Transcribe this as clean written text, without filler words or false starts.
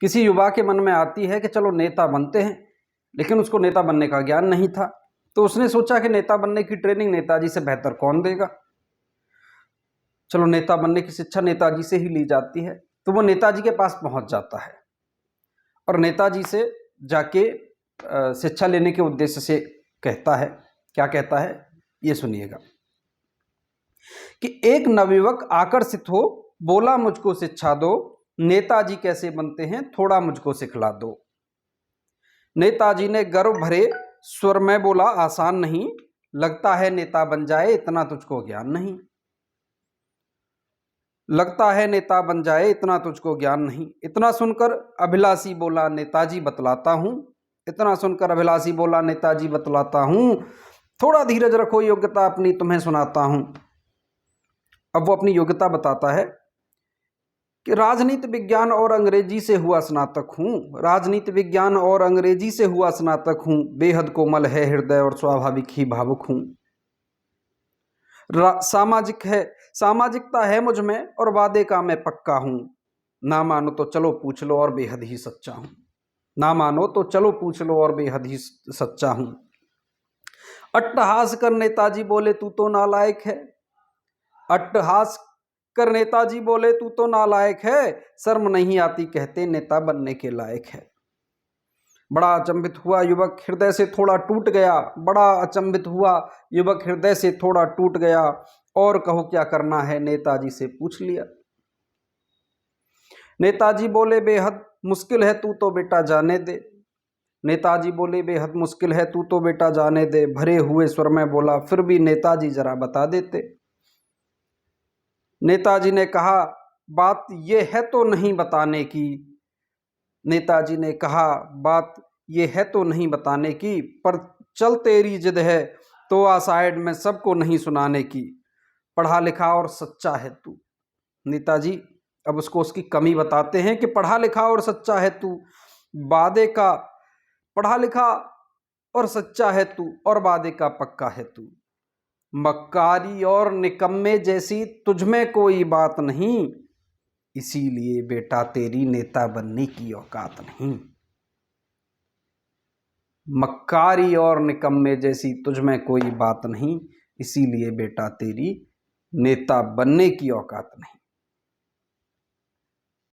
किसी युवा के मन में आती है कि चलो नेता बनते हैं, लेकिन उसको नेता बनने का ज्ञान नहीं था, तो उसने सोचा कि नेता बनने की ट्रेनिंग नेताजी से बेहतर कौन देगा। चलो नेता बनने की शिक्षा नेताजी से ही ली जाती है। तो वो नेताजी के पास पहुंच जाता है और नेताजी से जाके शिक्षा लेने के उद्देश्य से कहता है, क्या कहता है ये सुनिएगा, कि एक नवयुवक आकर्षित हो बोला मुझको शिक्षा दो, नेताजी कैसे बनते हैं थोड़ा मुझको सिखला दो। नेताजी ने गर्व भरे स्वर में बोला आसान नहीं, लगता है नेता बन जाए इतना तुझको ज्ञान नहीं। लगता है नेता बन जाए इतना तुझको ज्ञान नहीं। इतना सुनकर अभिलाषी बोला नेताजी बतलाता हूं। इतना सुनकर अभिलाषी बोला नेताजी बतलाता हूं, थोड़ा धीरज रखो योग्यता अपनी तुम्हें सुनाता हूं। अब वो अपनी योग्यता बताता है कि राजनीति विज्ञान और अंग्रेजी से हुआ स्नातक हूं। राजनीति विज्ञान और अंग्रेजी से हुआ स्नातक हूं, बेहद कोमल है हृदय और स्वाभाविक ही भावुक हूं। सामाजिकता है मुझ में और वादे का मैं पक्का हूं। ना मानो तो चलो पूछ लो और बेहद ही सच्चा हूं। ना मानो तो चलो पूछ लो और बेहद ही सच्चा हूं। अट्टहास कर नेताजी बोले तू तो नालायक है। अट्टहास कर नेताजी बोले तू तो नालायक है, शर्म नहीं आती कहते नेता बनने के लायक है। बड़ा अचंभित हुआ युवक हृदय से थोड़ा टूट गया। बड़ा अचंभित हुआ युवक हृदय से थोड़ा टूट गया। और कहो क्या करना है नेताजी से पूछ लिया। नेताजी बोले बेहद मुश्किल है तू तो बेटा जाने दे। नेताजी बोले बेहद मुश्किल है तू तो बेटा जाने दे। भरे हुए स्वर में बोला फिर भी नेताजी जरा बता देते। नेताजी ने कहा बात ये है तो नहीं बताने की। नेताजी ने कहा बात ये है तो नहीं बताने की, पर चल तेरी जिद है तो आ साइड में सबको नहीं सुनाने की। पढ़ा लिखा और सच्चा है तू। नेताजी अब उसको उसकी कमी बताते हैं कि पढ़ा लिखा और सच्चा है तू, वादे का पढ़ा लिखा और सच्चा है तू और वादे का पक्का है तू। मक्कारी और निकम्मे जैसी तुझमें कोई बात नहीं, इसीलिए बेटा तेरी नेता बनने की औकात नहीं। मक्कारी और निकम्मे जैसी तुझमें कोई बात नहीं, इसीलिए बेटा तेरी नेता बनने की औकात नहीं।